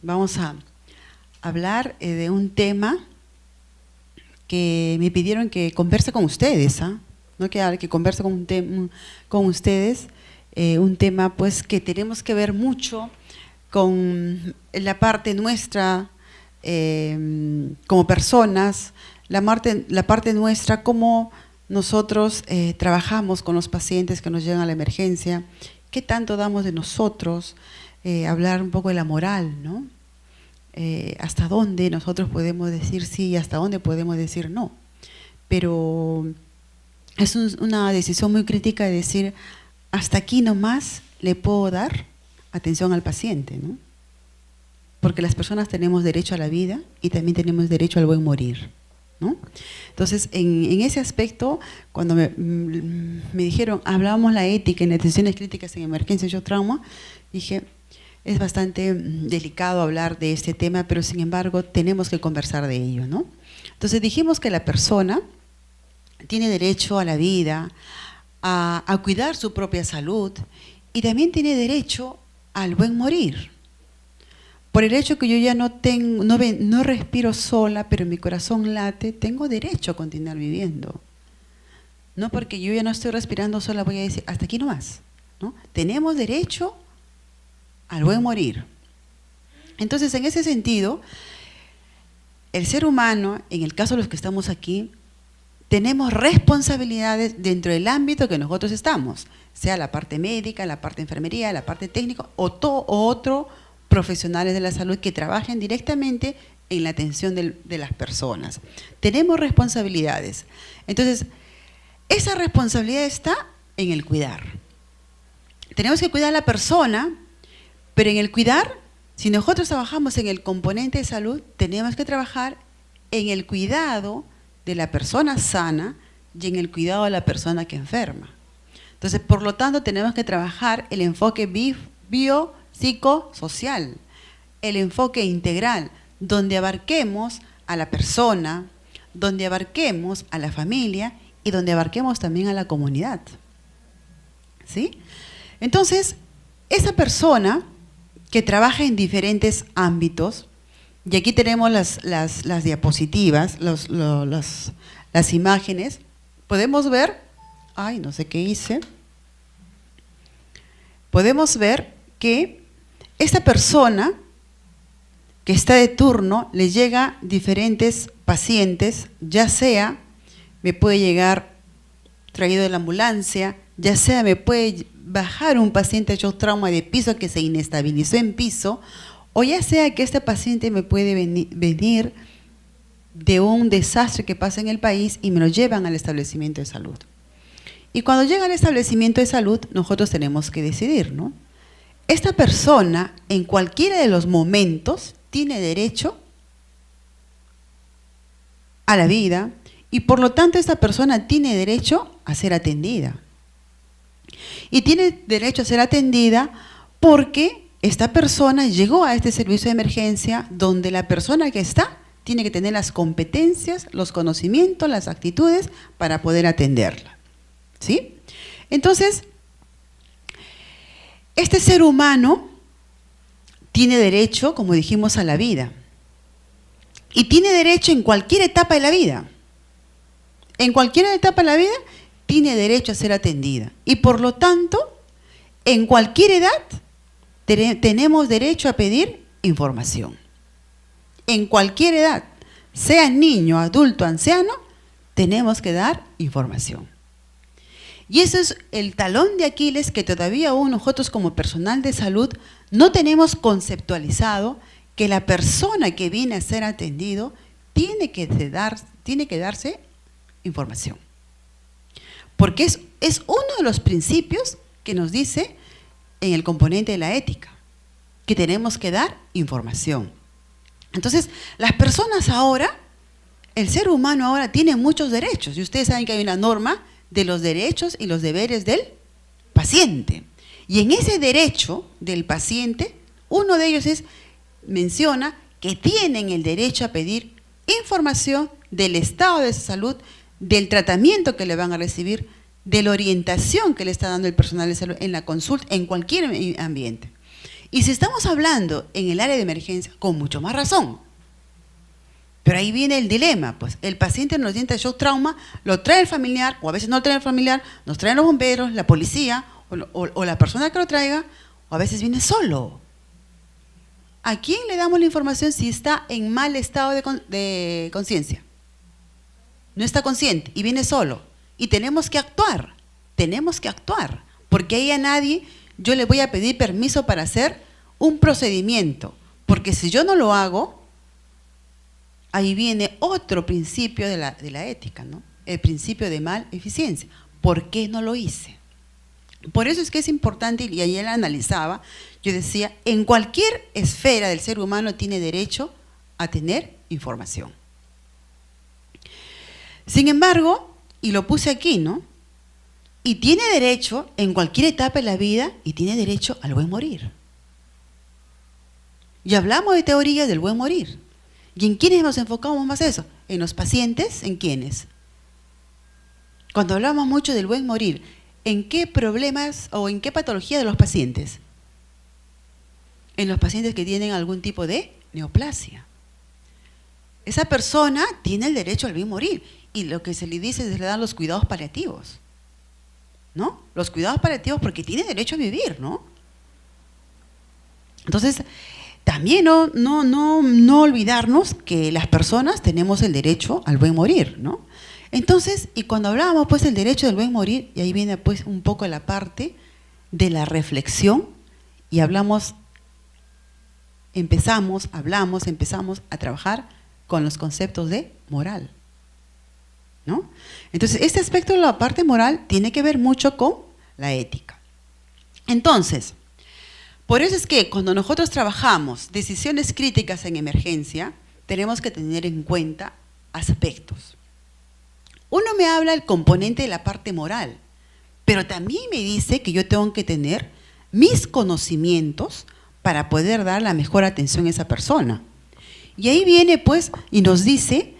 Vamos a hablar de un tema que me pidieron que converse con ustedes, ¿ah? No que converse con ustedes, un tema pues que tenemos que ver mucho con la parte nuestra como personas, la parte nuestra, cómo nosotros trabajamos con los pacientes que nos llegan a la emergencia, qué tanto damos de nosotros, hablar un poco de la moral, ¿no? Hasta dónde nosotros podemos decir sí y hasta dónde podemos decir no. Pero es una decisión muy crítica de decir, hasta aquí nomás le puedo dar atención al paciente, ¿no? Porque las personas tenemos derecho a la vida y también tenemos derecho al buen morir, ¿no? Entonces, en ese aspecto, cuando me dijeron, hablábamos la ética en atenciones críticas en emergencia y shock trauma, dije, es bastante delicado hablar de este tema, pero sin embargo tenemos que conversar de ello, ¿no? Entonces dijimos que la persona tiene derecho a la vida, a cuidar su propia salud y también tiene derecho al buen morir. Por el hecho que yo ya no respiro sola, pero mi corazón late, tengo derecho a continuar viviendo. No porque yo ya no estoy respirando sola voy a decir, hasta aquí nomás, ¿no? Tenemos derecho al buen morir. Entonces, en ese sentido, el ser humano, en el caso de los que estamos aquí, tenemos responsabilidades dentro del ámbito que nosotros estamos, sea la parte médica, la parte de enfermería, la parte técnica o otro profesionales de la salud que trabajen directamente en la atención de las personas. Tenemos responsabilidades. Entonces, esa responsabilidad está en el cuidar. Tenemos que cuidar a la persona, pero en el cuidar, si nosotros trabajamos en el componente de salud, tenemos que trabajar en el cuidado de la persona sana y en el cuidado de la persona que enferma. Entonces, por lo tanto, tenemos que trabajar el enfoque biopsicosocial, el enfoque integral, donde abarquemos a la persona, donde abarquemos a la familia y donde abarquemos también a la comunidad. ¿Sí? Entonces, esa persona que trabaja en diferentes ámbitos, y aquí tenemos las diapositivas, las imágenes, podemos ver, ay, no sé qué hice, podemos ver que esta persona que está de turno le llega diferentes pacientes, ya sea me puede llegar traído de la ambulancia, ya sea me puede bajar un paciente de shock trauma de piso que se inestabilizó en piso, o ya sea que este paciente me puede venir de un desastre que pasa en el país y me lo llevan al establecimiento de salud. Y cuando llega al establecimiento de salud, nosotros tenemos que decidir, ¿no? Esta persona, en cualquiera de los momentos, tiene derecho a la vida y por lo tanto esta persona tiene derecho a ser atendida. Y tiene derecho a ser atendida porque esta persona llegó a este servicio de emergencia donde la persona que está tiene que tener las competencias, los conocimientos, las actitudes para poder atenderla. ¿Sí? Entonces, este ser humano tiene derecho, como dijimos, a la vida. Y tiene derecho en cualquier etapa de la vida. En cualquier etapa de la vida tiene derecho a ser atendida. Y por lo tanto, en cualquier edad tenemos derecho a pedir información. En cualquier edad, sea niño, adulto, anciano, tenemos que dar información. Y ese es el talón de Aquiles que todavía aún nosotros como personal de salud no tenemos conceptualizado que la persona que viene a ser atendido tiene que darse información. Porque es uno de los principios que nos dice en el componente de la ética, que tenemos que dar información. Entonces, las personas ahora, el ser humano ahora tiene muchos derechos, y ustedes saben que hay una norma de los derechos y los deberes del paciente. Y en ese derecho del paciente, uno de ellos menciona que tienen el derecho a pedir información del estado de salud, del tratamiento que le van a recibir, de la orientación que le está dando el personal de salud en la consulta, en cualquier ambiente. Y si estamos hablando en el área de emergencia, con mucho más razón. Pero ahí viene el dilema, pues el paciente nos siente shock trauma, lo trae el familiar, o a veces no lo trae el familiar, nos traen los bomberos, la policía, o la persona que lo traiga, o a veces viene solo. ¿A quién le damos la información si está en mal estado de conciencia? No está consciente y viene solo. Y tenemos que actuar, porque ahí a nadie yo le voy a pedir permiso para hacer un procedimiento, porque si yo no lo hago, ahí viene otro principio de la ética, ¿no? El principio de maleficencia. ¿Por qué no lo hice? Por eso es que es importante, y ayer analizaba, yo decía, en cualquier esfera del ser humano tiene derecho a tener información. Sin embargo, y lo puse aquí, ¿no? Y tiene derecho en cualquier etapa de la vida, y tiene derecho al buen morir. Y hablamos de teorías del buen morir. ¿Y en quiénes nos enfocamos más eso? ¿En los pacientes? ¿En quiénes? Cuando hablamos mucho del buen morir, ¿en qué problemas o en qué patología de los pacientes? En los pacientes que tienen algún tipo de neoplasia. Esa persona tiene el derecho al bien morir, y lo que se le dice es que le dan los cuidados paliativos, ¿no? Los cuidados paliativos porque tiene derecho a vivir, ¿no? Entonces, también no olvidarnos que las personas tenemos el derecho al buen morir, ¿no? Entonces, y cuando hablábamos pues del derecho del buen morir, y ahí viene pues un poco la parte de la reflexión, y empezamos a trabajar con los conceptos de moral, ¿no? Entonces, este aspecto de la parte moral tiene que ver mucho con la ética. Entonces, por eso es que cuando nosotros trabajamos decisiones críticas en emergencia, tenemos que tener en cuenta aspectos. Uno me habla del componente de la parte moral, pero también me dice que yo tengo que tener mis conocimientos para poder dar la mejor atención a esa persona. Y ahí viene pues y nos dice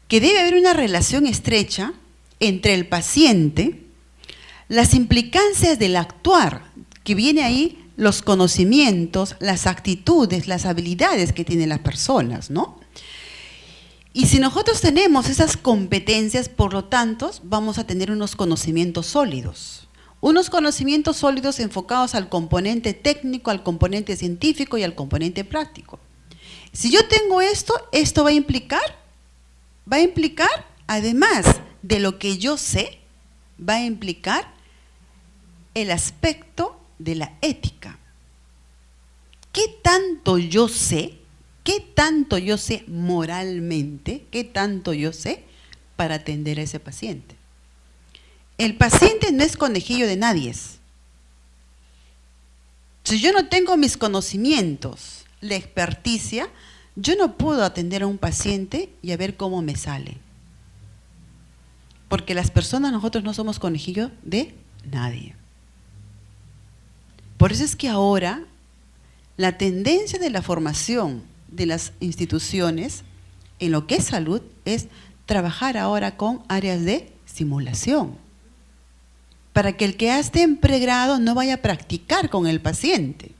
que debe haber una relación estrecha entre el paciente, las implicancias del actuar, que viene ahí los conocimientos, las actitudes, las habilidades que tienen las personas, ¿no? Y si nosotros tenemos esas competencias, por lo tanto, vamos a tener unos conocimientos sólidos. Unos conocimientos sólidos enfocados al componente técnico, al componente científico y al componente práctico. Si yo tengo esto va a implicar, además de lo que yo sé, va a implicar el aspecto de la ética. ¿Qué tanto yo sé? ¿Qué tanto yo sé moralmente? ¿Qué tanto yo sé para atender a ese paciente? El paciente no es conejillo de nadie. Si yo no tengo mis conocimientos, la experticia, yo no puedo atender a un paciente y a ver cómo me sale. Porque las personas, nosotros no somos conejillo de nadie. Por eso es que ahora la tendencia de la formación de las instituciones en lo que es salud es trabajar ahora con áreas de simulación, para que el que esté en pregrado no vaya a practicar con el paciente,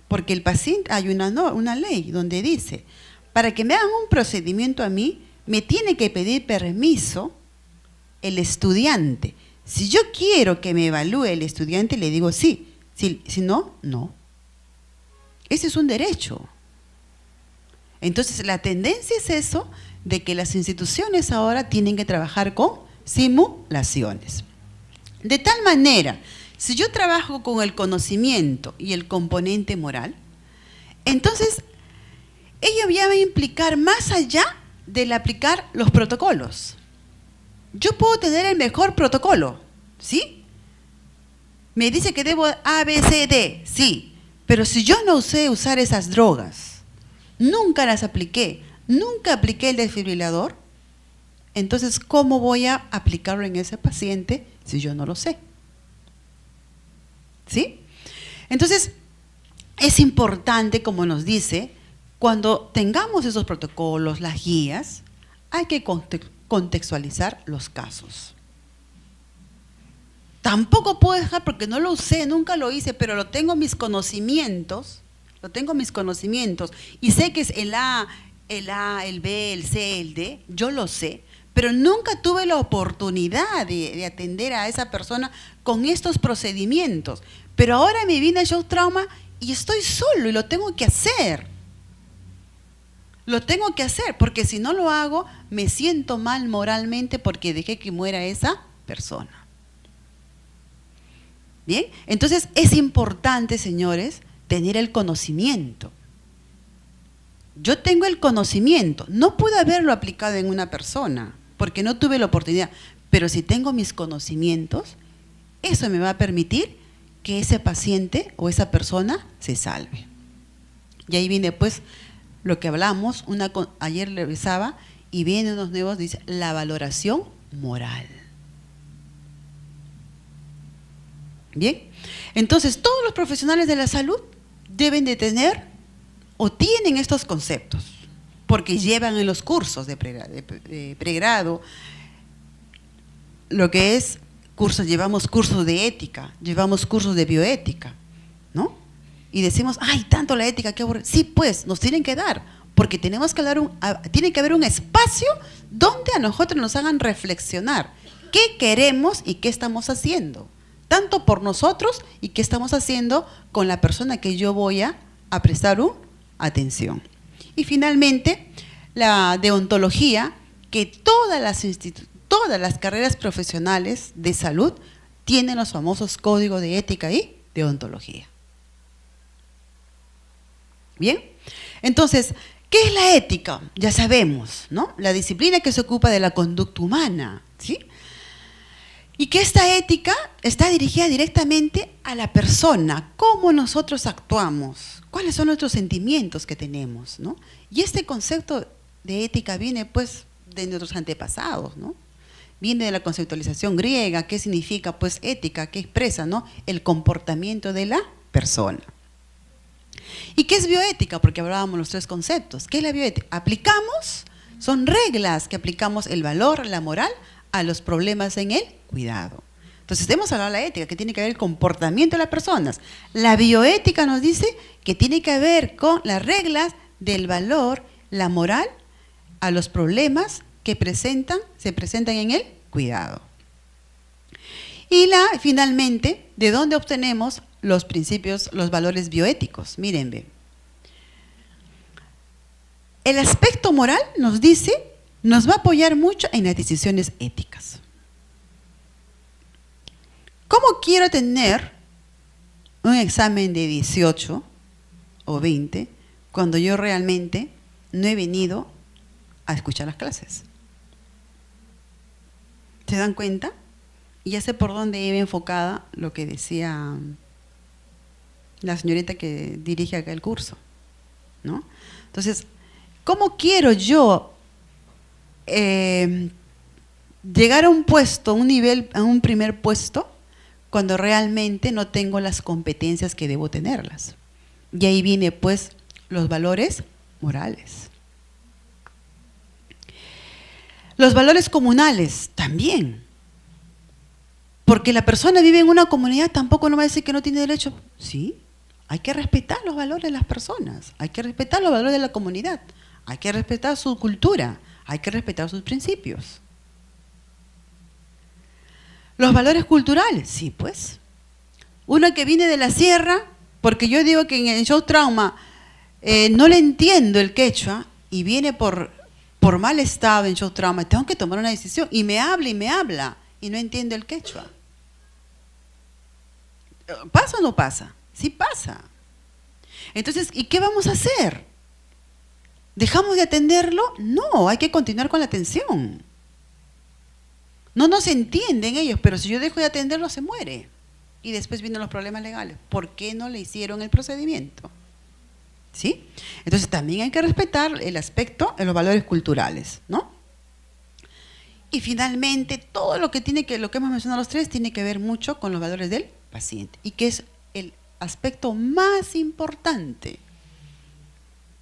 porque el paciente, hay una ley donde dice, para que me hagan un procedimiento a mí, me tiene que pedir permiso el estudiante. Si yo quiero que me evalúe el estudiante, le digo sí, si no, no. Ese es un derecho. Entonces, la tendencia es eso, de que las instituciones ahora tienen que trabajar con simulaciones. De tal manera, si yo trabajo con el conocimiento y el componente moral, entonces, ello ya va a implicar más allá del aplicar los protocolos. Yo puedo tener el mejor protocolo, ¿sí? Me dice que debo A, B, C, D, sí, pero si yo no sé usar esas drogas, nunca las apliqué, nunca apliqué el desfibrilador, entonces, ¿cómo voy a aplicarlo en ese paciente si yo no lo sé? ¿Sí? Entonces, es importante, como nos dice, cuando tengamos esos protocolos, las guías, hay que contextualizar los casos. Tampoco puedo dejar, porque no lo usé, nunca lo hice, pero lo tengo en mis conocimientos, lo tengo mis conocimientos y sé que es el A, el B, el C, el D, yo lo sé, pero nunca tuve la oportunidad de atender a esa persona con estos procedimientos. Pero ahora me viene el shock trauma y estoy solo y lo tengo que hacer. Lo tengo que hacer porque si no lo hago me siento mal moralmente porque dejé que muera esa persona. Bien, entonces es importante, señores, tener el conocimiento. Yo tengo el conocimiento, no pude haberlo aplicado en una persona porque no tuve la oportunidad, pero si tengo mis conocimientos, eso me va a permitir que ese paciente o esa persona se salve. Y ahí viene pues lo que hablamos, ayer revisaba y viene unos nuevos, dice la valoración moral. Bien, entonces todos los profesionales de la salud deben de tener o tienen estos conceptos, porque llevan en los cursos de pregrado, lo que es cursos, llevamos cursos de ética, llevamos cursos de bioética, ¿no? Y decimos, ay, tanto la ética, qué aburrido. Sí, pues, nos tienen que dar, porque tenemos que tiene que haber un espacio donde a nosotros nos hagan reflexionar qué queremos y qué estamos haciendo, tanto por nosotros y qué estamos haciendo con la persona que yo voy a prestar atención. Y finalmente, la deontología, que todas las carreras profesionales de salud tienen los famosos códigos de ética y deontología. Bien, entonces, ¿qué es la ética? Ya sabemos, ¿no? La disciplina que se ocupa de la conducta humana, ¿sí? Y que esta ética está dirigida directamente a la persona, cómo nosotros actuamos, cuáles son nuestros sentimientos que tenemos, ¿no? Y este concepto de ética viene pues de nuestros antepasados, ¿no? Viene de la conceptualización griega, ¿qué significa pues ética? ¿Qué expresa, no? El comportamiento de la persona. ¿Y qué es bioética? Porque hablábamos los tres conceptos. ¿Qué es la bioética? Son reglas que aplicamos el valor, la moral, a los problemas en el cuidado. Entonces, hemos hablado de la ética, que tiene que ver el comportamiento de las personas. La bioética nos dice que tiene que ver con las reglas del valor, la moral, a los problemas que se presentan en el cuidado. Y finalmente, ¿de dónde obtenemos los principios, los valores bioéticos? Miren, ve. El aspecto moral nos dice, nos va a apoyar mucho en las decisiones éticas. ¿Cómo quiero tener un examen de 18 o 20 cuando yo realmente no he venido a escuchar las clases? ¿Se dan cuenta? Y ya sé por dónde iba enfocada lo que decía la señorita que dirige acá el curso, ¿no? Entonces, ¿cómo quiero yo llegar a un puesto, a un primer puesto, cuando realmente no tengo las competencias que debo tenerlas? Y ahí viene pues los valores morales. Los valores comunales también. Porque la persona vive en una comunidad, tampoco no va a decir que no tiene derecho. Sí, hay que respetar los valores de las personas, hay que respetar los valores de la comunidad, hay que respetar su cultura, hay que respetar sus principios. Los valores culturales, sí, pues. Uno que viene de la sierra, porque yo digo que en el shock trauma no le entiendo el quechua y viene por mal estado en shock trauma, tengo que tomar una decisión y me habla y no entiendo el quechua. ¿Pasa o no pasa? Sí pasa. Entonces, ¿y qué vamos a hacer? ¿Dejamos de atenderlo? No, hay que continuar con la atención. No nos entienden ellos, pero si yo dejo de atenderlo, se muere. Y después vienen los problemas legales. ¿Por qué no le hicieron el procedimiento? ¿Sí? Entonces, también hay que respetar el aspecto de los valores culturales, ¿no? Y finalmente, todo lo que hemos mencionado los tres, tiene que ver mucho con los valores del paciente, y que es el aspecto más importante.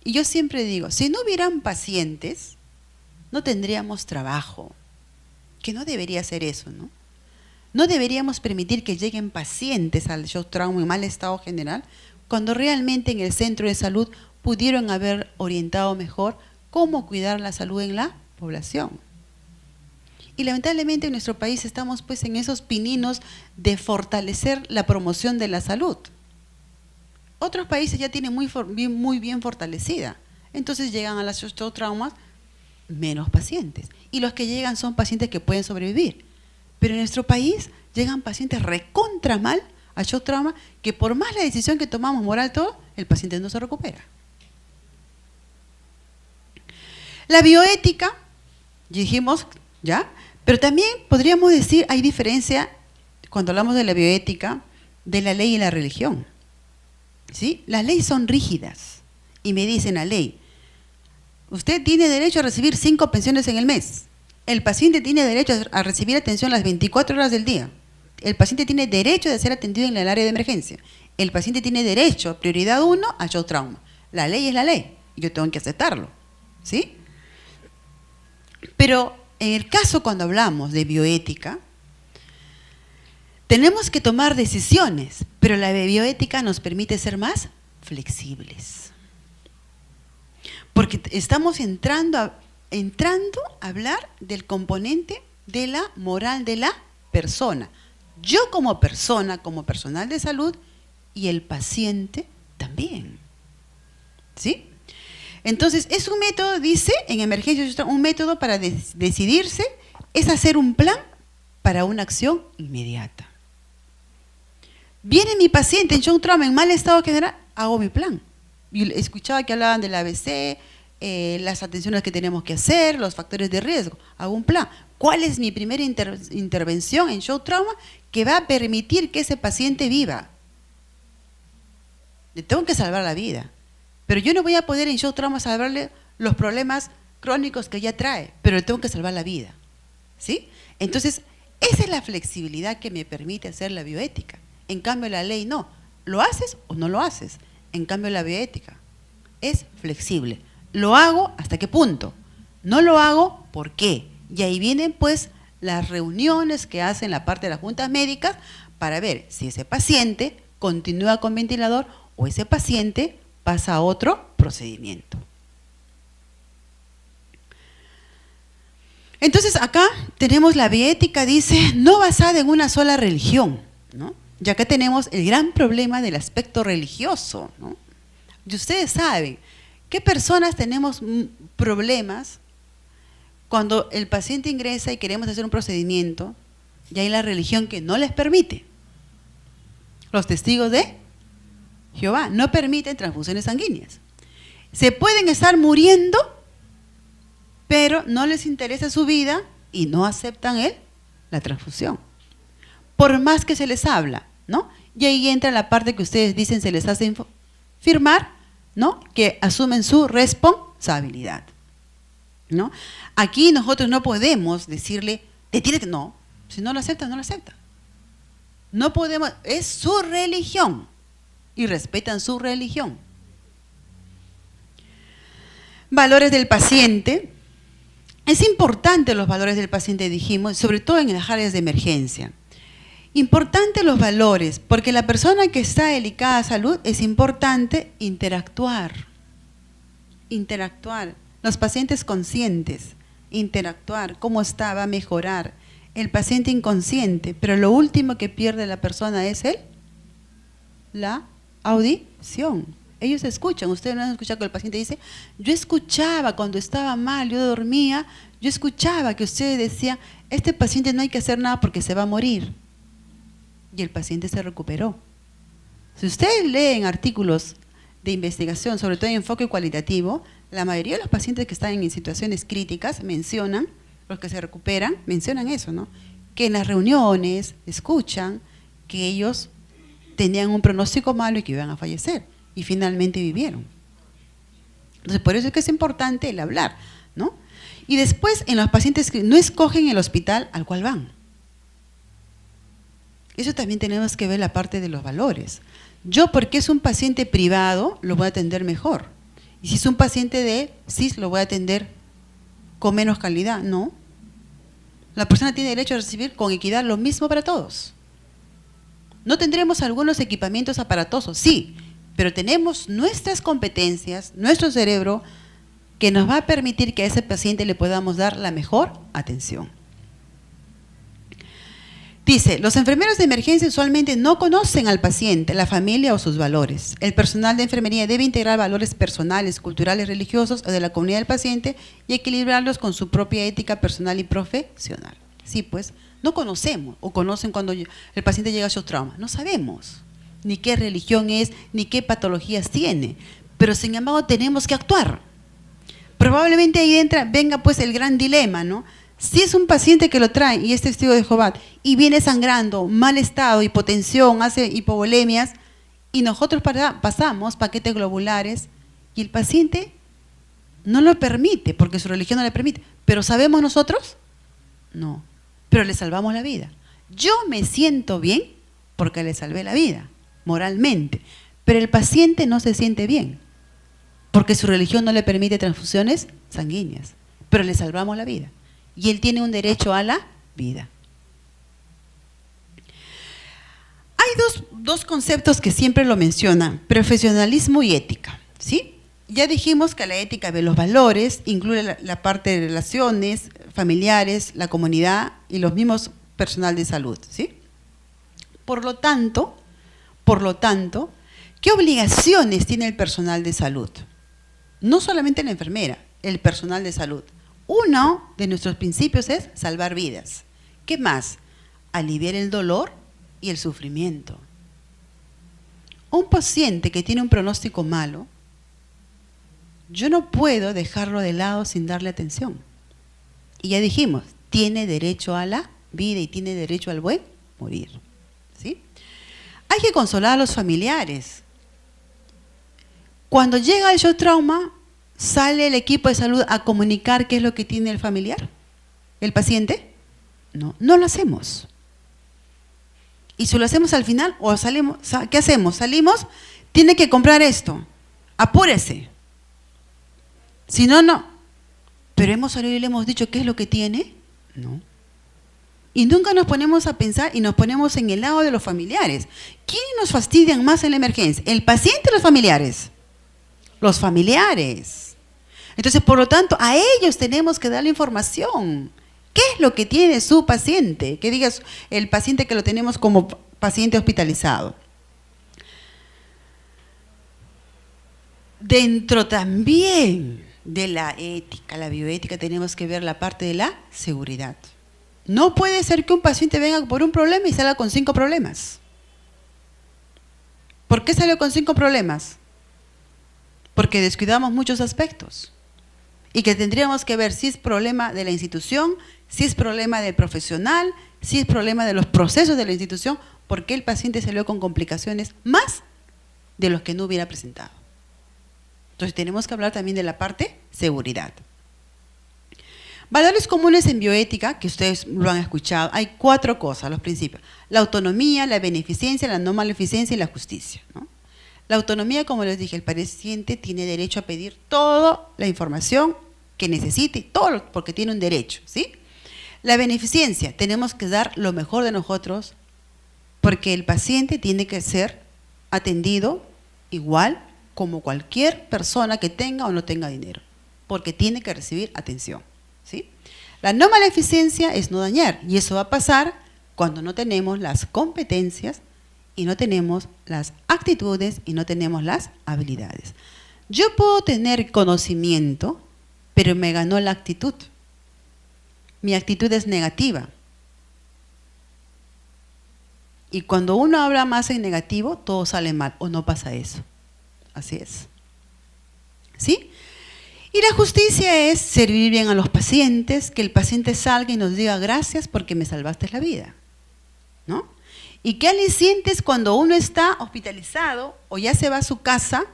Y yo siempre digo, si no hubieran pacientes, no tendríamos trabajo, que no debería ser eso, ¿no? No deberíamos permitir que lleguen pacientes al shock trauma en mal estado general, cuando realmente en el centro de salud pudieron haber orientado mejor cómo cuidar la salud en la población. Y lamentablemente en nuestro país estamos pues en esos pininos de fortalecer la promoción de la salud. Otros países ya tienen muy bien fortalecida. Entonces llegan a las shock traumas menos pacientes. Y los que llegan son pacientes que pueden sobrevivir. Pero en nuestro país llegan pacientes recontra mal a shock trauma, que por más la decisión que tomamos moral todo, el paciente no se recupera. La bioética, dijimos, ¿ya? Pero también podríamos decir, hay diferencia, cuando hablamos de la bioética, de la ley y la religión. ¿Sí? Las leyes son rígidas y me dicen la ley, usted tiene derecho a recibir 5 pensiones en el mes. El paciente tiene derecho a recibir atención las 24 horas del día. El paciente tiene derecho de ser atendido en el área de emergencia. El paciente tiene derecho, prioridad 1, a shock trauma. La ley es la ley y yo tengo que aceptarlo. ¿Sí? Pero en el caso cuando hablamos de bioética, tenemos que tomar decisiones, pero la bioética nos permite ser más flexibles. Porque estamos entrando a hablar del componente de la moral de la persona. Yo como persona, como personal de salud, y el paciente también. ¿Sí? Entonces, es un método, dice, en emergencia, un método para decidirse, es hacer un plan para una acción inmediata. Viene mi paciente en shock trauma en mal estado general, hago mi plan. Y escuchaba que hablaban del ABC, las atenciones que tenemos que hacer, los factores de riesgo, hago un plan. ¿Cuál es mi primera intervención en shock trauma que va a permitir que ese paciente viva? Le tengo que salvar la vida. Pero yo no voy a poder en shock trauma salvarle los problemas crónicos que ya trae, pero le tengo que salvar la vida. ¿Sí? Entonces, esa es la flexibilidad que me permite hacer la bioética. En cambio, la ley no. ¿Lo haces o no lo haces? En cambio, la bioética es flexible. ¿Lo hago hasta qué punto? No lo hago, ¿por qué? Y ahí vienen pues las reuniones que hacen la parte de las juntas médicas para ver si ese paciente continúa con ventilador o ese paciente pasa a otro procedimiento. Entonces acá tenemos la bioética, dice, no basada en una sola religión, ¿no? Y acá tenemos el gran problema del aspecto religioso, ¿no? Y ustedes saben, ¿qué personas tenemos problemas cuando el paciente ingresa y queremos hacer un procedimiento y hay la religión que no les permite? Los testigos de Jehová no permiten transfusiones sanguíneas. Se pueden estar muriendo, pero no les interesa su vida y no aceptan la transfusión. Por más que se les habla, ¿no? Y ahí entra la parte que ustedes dicen, se les hace firmar, ¿no? Que asumen su responsabilidad, ¿no? Aquí nosotros no podemos decirle, te tienes que, no, si no lo acepta, no lo acepta. No podemos, es su religión y respetan su religión. Valores del paciente. Es importante los valores del paciente, dijimos, sobre todo en las áreas de emergencia. Importante los valores, porque la persona que está delicada de salud es importante interactuar. Los pacientes conscientes, interactuar, cómo está, va a mejorar. El paciente inconsciente, pero lo último que pierde la persona es la audición. Ellos escuchan, ustedes no han escuchado que el paciente dice, yo escuchaba cuando estaba mal, yo dormía, yo escuchaba que ustedes decían, este paciente no hay que hacer nada porque se va a morir. Y el paciente se recuperó. Si ustedes leen artículos de investigación, sobre todo en enfoque cualitativo, la mayoría de los pacientes que están en situaciones críticas mencionan, los que se recuperan, mencionan eso, ¿no? Que en las reuniones escuchan que ellos tenían un pronóstico malo y que iban a fallecer. Y finalmente vivieron. Entonces, por eso es que es importante el hablar, ¿no? Y después, en los pacientes que no escogen el hospital al cual van. Eso también tenemos que ver la parte de los valores. Yo, porque es un paciente privado, lo voy a atender mejor. Y si es un paciente de CIS, lo voy a atender con menos calidad. No. La persona tiene derecho a recibir con equidad lo mismo para todos. ¿No tendremos algunos equipamientos aparatosos? Sí, pero tenemos nuestras competencias, nuestro cerebro, que nos va a permitir que a ese paciente le podamos dar la mejor atención. Dice, los enfermeros de emergencia usualmente no conocen al paciente, la familia o sus valores. El personal de enfermería debe integrar valores personales, culturales, religiosos o de la comunidad del paciente y equilibrarlos con su propia ética personal y profesional. Sí, pues, no conocemos o conocen cuando el paciente llega a su trauma. No sabemos ni qué religión es, ni qué patologías tiene, pero sin embargo tenemos que actuar. Probablemente ahí venga pues el gran dilema, ¿no? Si es un paciente que lo trae y es testigo de Jehová y viene sangrando, mal estado, hipotensión, hace hipovolemias y nosotros pasamos paquetes globulares y el paciente no lo permite porque su religión no le permite. ¿Pero sabemos nosotros? No. Pero le salvamos la vida. Yo me siento bien porque le salvé la vida, moralmente. Pero el paciente no se siente bien porque su religión no le permite transfusiones sanguíneas. Pero le salvamos la vida. Y él tiene un derecho a la vida. Hay dos conceptos que siempre lo mencionan, profesionalismo y ética, ¿sí? Ya dijimos que la ética ve los valores, incluye la parte de relaciones familiares, la comunidad y los mismos personal de salud, ¿sí? Por lo tanto, ¿qué obligaciones tiene el personal de salud? No solamente la enfermera, el personal de salud. Uno de nuestros principios es salvar vidas. ¿Qué más? Aliviar el dolor y el sufrimiento. Un paciente que tiene un pronóstico malo, yo no puedo dejarlo de lado sin darle atención. Y ya dijimos, tiene derecho a la vida y tiene derecho al buen morir, ¿sí? Hay que consolar a los familiares. Cuando llega el shock trauma, ¿sale el equipo de salud a comunicar qué es lo que tiene el familiar? ¿El paciente? No, no lo hacemos. ¿Y si lo hacemos al final o salimos? ¿Qué hacemos? Salimos, tiene que comprar esto, apúrese. Si no, no. Pero hemos salido y le hemos dicho qué es lo que tiene. No. Y nunca nos ponemos a pensar y nos ponemos en el lado de los familiares. ¿Quiénes nos fastidian más en la emergencia? ¿El paciente o los familiares? Los familiares. Entonces, por lo tanto, a ellos tenemos que darle información. ¿Qué es lo que tiene su paciente? Que digas el paciente que lo tenemos como paciente hospitalizado. Dentro también de la ética, la bioética, tenemos que ver la parte de la seguridad. No puede ser que un paciente venga por un problema y salga con 5 problemas. ¿Por qué salió con 5 problemas? Porque descuidamos muchos aspectos. Y que tendríamos que ver si es problema de la institución, si es problema del profesional, si es problema de los procesos de la institución, porque el paciente salió con complicaciones más de los que no hubiera presentado. Entonces tenemos que hablar también de la parte seguridad. Valores comunes en bioética, que ustedes lo han escuchado, hay 4 cosas, los principios. La autonomía, la beneficencia, la no maleficencia y la justicia, ¿no? La autonomía, como les dije, el paciente tiene derecho a pedir toda la información que necesite, todo porque tiene un derecho, ¿sí? La beneficencia, tenemos que dar lo mejor de nosotros porque el paciente tiene que ser atendido igual como cualquier persona que tenga o no tenga dinero, porque tiene que recibir atención, ¿sí? La no maleficencia es no dañar y eso va a pasar cuando no tenemos las competencias y no tenemos las actitudes y no tenemos las habilidades. Yo puedo tener conocimiento, pero me ganó la actitud. Mi actitud es negativa. Y cuando uno habla más en negativo, todo sale mal, o no pasa eso. Así es. ¿Sí? Y la justicia es servir bien a los pacientes, que el paciente salga y nos diga gracias porque me salvaste la vida, ¿no? ¿Y qué alicientes cuando uno está hospitalizado o ya se va a su casa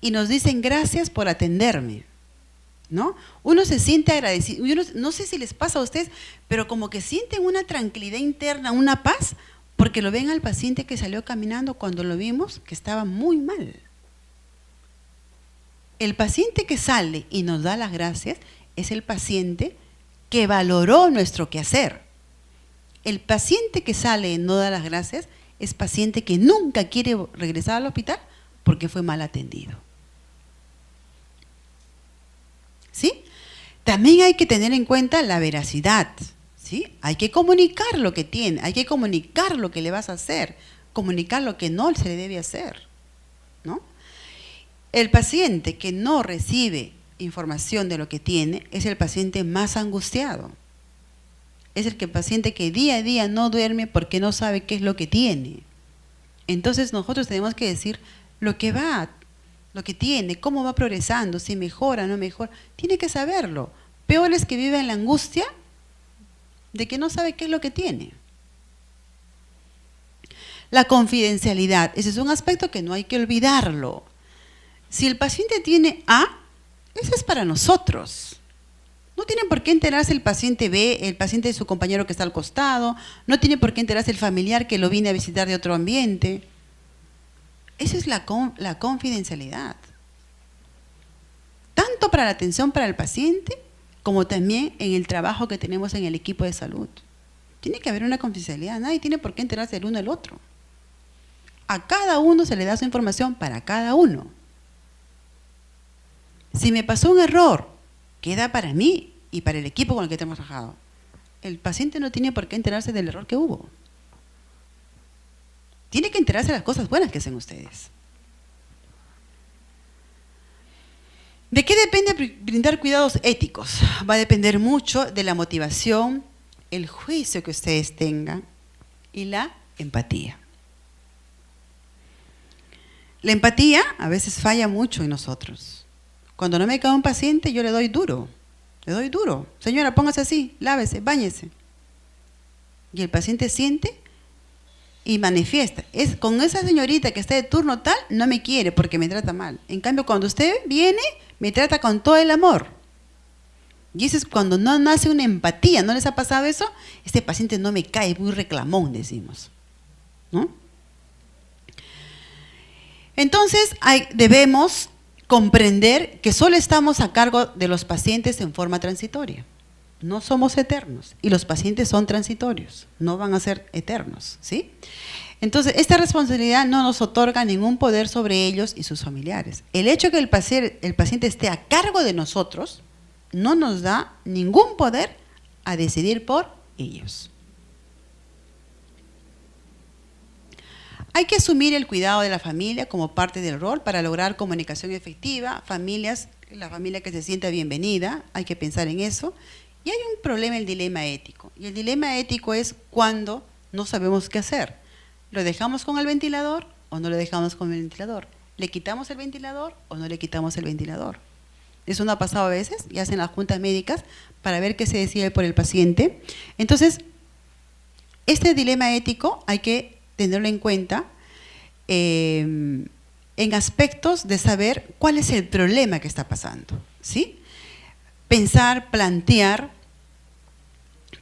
y nos dicen gracias por atenderme, ¿no? Uno se siente agradecido. No sé si les pasa a ustedes, pero como que sienten una tranquilidad interna, una paz, porque lo ven al paciente que salió caminando cuando lo vimos que estaba muy mal. El paciente que sale y nos da las gracias es el paciente que valoró nuestro quehacer. El paciente que sale y no da las gracias es paciente que nunca quiere regresar al hospital porque fue mal atendido. ¿Sí? También hay que tener en cuenta la veracidad, ¿sí? Hay que comunicar lo que tiene, hay que comunicar lo que le vas a hacer, comunicar lo que no se le debe hacer, ¿no? El paciente que no recibe información de lo que tiene es el paciente más angustiado. Es el paciente que día a día no duerme porque no sabe qué es lo que tiene. Entonces nosotros tenemos que decir lo que va, lo que tiene, cómo va progresando, si mejora o no mejora. Tiene que saberlo. Peor es que vive en la angustia de que no sabe qué es lo que tiene. La confidencialidad, ese es un aspecto que no hay que olvidarlo. Si el paciente tiene A, eso es para nosotros. No tiene por qué enterarse el paciente B, el paciente de su compañero que está al costado, no tiene por qué enterarse el familiar que lo viene a visitar de otro ambiente. Esa es la confidencialidad. Tanto para la atención para el paciente, como también en el trabajo que tenemos en el equipo de salud. Tiene que haber una confidencialidad, nadie tiene por qué enterarse el uno del otro. A cada uno se le da su información para cada uno. Si me pasó un error, queda para mí y para el equipo con el que hemos trabajado. El paciente no tiene por qué enterarse del error que hubo. Tiene que enterarse de las cosas buenas que hacen ustedes. ¿De qué depende brindar cuidados éticos? Va a depender mucho de la motivación, el juicio que ustedes tengan y la empatía. La empatía a veces falla mucho en nosotros. Cuando no me cae un paciente, yo le doy duro. Le doy duro. Señora, póngase así, lávese, báñese. Y el paciente siente y manifiesta. Con esa señorita que está de turno tal, no me quiere porque me trata mal. En cambio, cuando usted viene, me trata con todo el amor. Y eso es cuando no nace una empatía. ¿No les ha pasado eso? Este paciente no me cae, muy reclamón, decimos, ¿no? Entonces, debemos comprender que solo estamos a cargo de los pacientes en forma transitoria. No somos eternos y los pacientes son transitorios, no van a ser eternos, ¿sí? Entonces, esta responsabilidad no nos otorga ningún poder sobre ellos y sus familiares. El hecho de que el paciente esté a cargo de nosotros no nos da ningún poder a decidir por ellos. Hay que asumir el cuidado de la familia como parte del rol para lograr comunicación efectiva, la familia que se sienta bienvenida, hay que pensar en eso. Y hay un problema, el dilema ético. Y el dilema ético es cuando no sabemos qué hacer. ¿Lo dejamos con el ventilador o no lo dejamos con el ventilador? ¿Le quitamos el ventilador o no le quitamos el ventilador? Eso no ha pasado a veces y hacen las juntas médicas para ver qué se decide por el paciente. Entonces, este dilema ético hay que tenerlo en cuenta en aspectos de saber cuál es el problema que está pasando, ¿sí? Pensar, plantear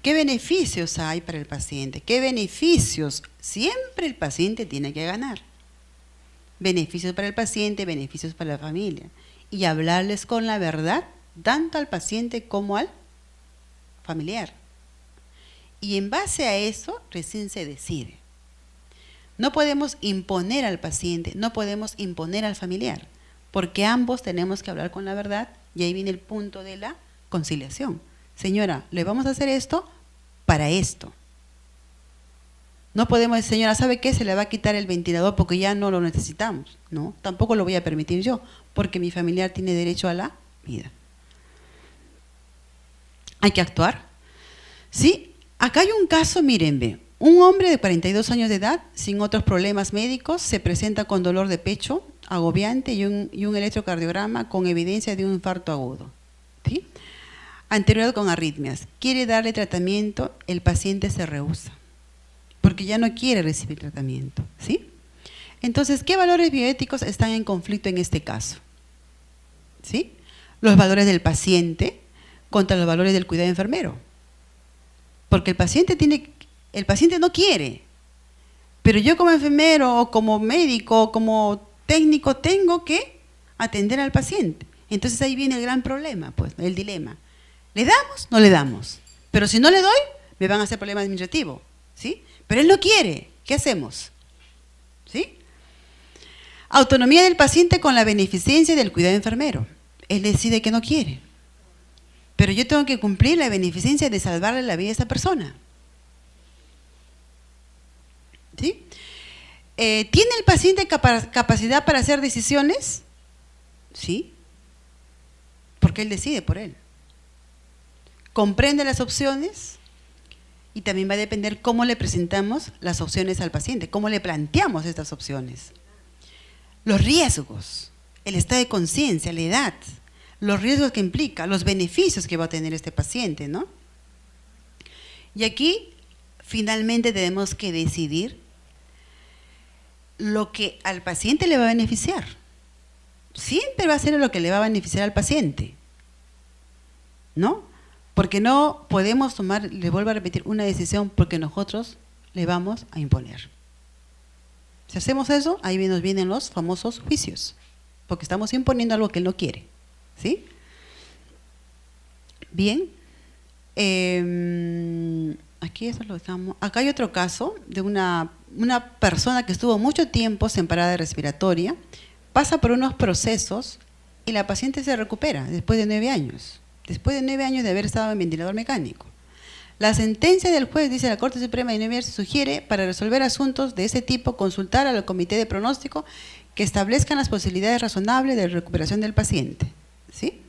qué beneficios hay para el paciente, qué beneficios siempre el paciente tiene que ganar. Beneficios para el paciente, beneficios para la familia. Y hablarles con la verdad, tanto al paciente como al familiar. Y en base a eso, recién se decide. No podemos imponer al paciente, no podemos imponer al familiar, porque ambos tenemos que hablar con la verdad y ahí viene el punto de la conciliación. Señora, le vamos a hacer esto para esto. No podemos decir, señora, ¿sabe qué? Se le va a quitar el ventilador porque ya no lo necesitamos. No, tampoco lo voy a permitir yo, porque mi familiar tiene derecho a la vida. Hay que actuar. ¿Sí? Acá hay un caso, miren, ve. Un hombre de 42 años de edad, sin otros problemas médicos, se presenta con dolor de pecho agobiante y un electrocardiograma con evidencia de un infarto agudo. ¿Sí? Anterior con arritmias. Quiere darle tratamiento, el paciente se rehúsa, porque ya no quiere recibir tratamiento. ¿Sí? Entonces, ¿qué valores bioéticos están en conflicto en este caso? ¿Sí? Los valores del paciente contra los valores del cuidado enfermero. Porque el paciente no quiere, pero yo como enfermero o como médico o como técnico tengo que atender al paciente. Entonces ahí viene el gran problema, pues, el dilema. ¿Le damos? No le damos. Pero si no le doy, me van a hacer problema administrativo, ¿sí? Pero él no quiere, ¿qué hacemos? ¿Sí? Autonomía del paciente con la beneficencia del cuidado enfermero. Él decide que no quiere. Pero yo tengo que cumplir la beneficencia de salvarle la vida a esa persona. ¿Sí? ¿Tiene el paciente capacidad para hacer decisiones? Sí. Porque él decide por él. ¿Comprende las opciones? Y también va a depender cómo le presentamos las opciones al paciente, cómo le planteamos estas opciones. Los riesgos, el estado de conciencia, la edad, los riesgos que implica, los beneficios que va a tener este paciente, ¿no? Y aquí, finalmente, tenemos que decidir lo que al paciente le va a beneficiar. Siempre va a ser lo que le va a beneficiar al paciente, ¿no? Porque no podemos tomar, le vuelvo a repetir, una decisión porque nosotros le vamos a imponer. Si hacemos eso, ahí nos vienen los famosos juicios, porque estamos imponiendo algo que él no quiere, ¿sí? Bien. Aquí eso lo dejamos. Acá hay otro caso de una persona que estuvo mucho tiempo sin parada respiratoria, pasa por unos procesos y la paciente se recupera después de 9 años. Después de 9 años de haber estado en ventilador mecánico. La sentencia del juez, dice la Corte Suprema de Nueva York, sugiere para resolver asuntos de ese tipo consultar al comité de pronóstico que establezcan las posibilidades razonables de recuperación del paciente. ¿Sí?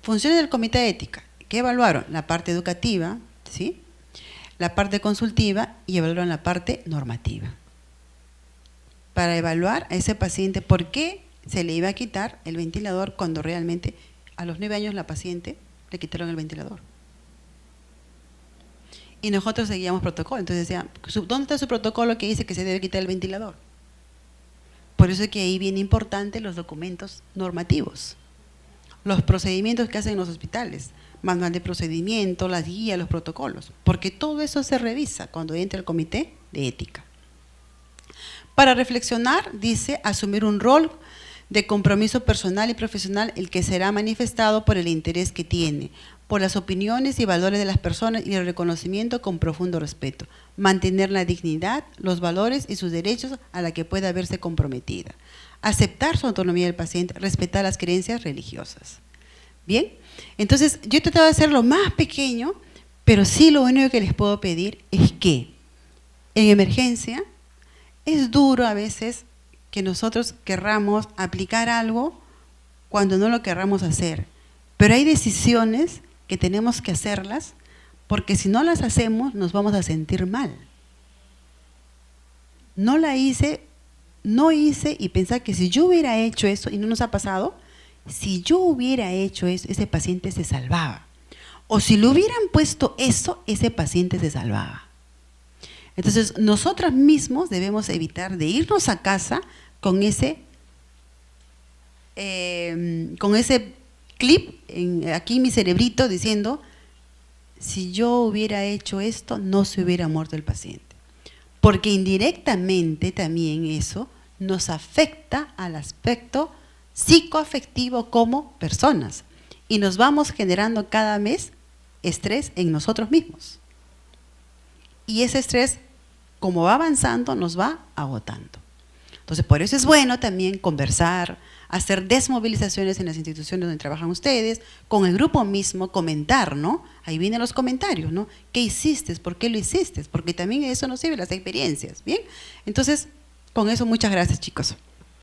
Funciones del comité de ética, que evaluaron la parte educativa, ¿sí? La parte consultiva y evaluaron la parte normativa. Para evaluar a ese paciente por qué se le iba a quitar el ventilador cuando realmente a los 9 años la paciente le quitaron el ventilador. Y nosotros seguíamos protocolo. Entonces decía, ¿dónde está su protocolo que dice que se debe quitar el ventilador? Por eso es que ahí viene importante los documentos normativos, los procedimientos que hacen en los hospitales, manual de procedimiento, las guías, los protocolos, porque todo eso se revisa cuando entra el comité de ética. Para reflexionar, dice, asumir un rol de compromiso personal y profesional, el que será manifestado por el interés que tiene, por las opiniones y valores de las personas y el reconocimiento con profundo respeto, mantener la dignidad, los valores y sus derechos a la que pueda verse comprometida, aceptar su autonomía del paciente, respetar las creencias religiosas. Bien, entonces yo he tratado de hacerlo más pequeño, pero sí lo único que les puedo pedir es que en emergencia es duro a veces que nosotros querramos aplicar algo cuando no lo querramos hacer. Pero hay decisiones que tenemos que hacerlas porque si no las hacemos nos vamos a sentir mal. No hice y pensar que si yo hubiera hecho eso, y no nos ha pasado, si yo hubiera hecho eso, ese paciente se salvaba. O si le hubieran puesto eso, ese paciente se salvaba. Entonces, nosotros mismos debemos evitar de irnos a casa con ese clip aquí en mi cerebrito diciendo, si yo hubiera hecho esto, no se hubiera muerto el paciente. Porque indirectamente también eso nos afecta al aspecto psicoafectivo como personas. Y nos vamos generando cada mes estrés en nosotros mismos. Y ese estrés, como va avanzando, nos va agotando. Entonces, por eso es bueno también conversar, hacer desmovilizaciones en las instituciones donde trabajan ustedes, con el grupo mismo, comentar, ¿no? Ahí vienen los comentarios, ¿no? ¿Qué hiciste? ¿Por qué lo hiciste? Porque también eso nos sirve las experiencias, ¿bien? Entonces, con eso, muchas gracias, chicos.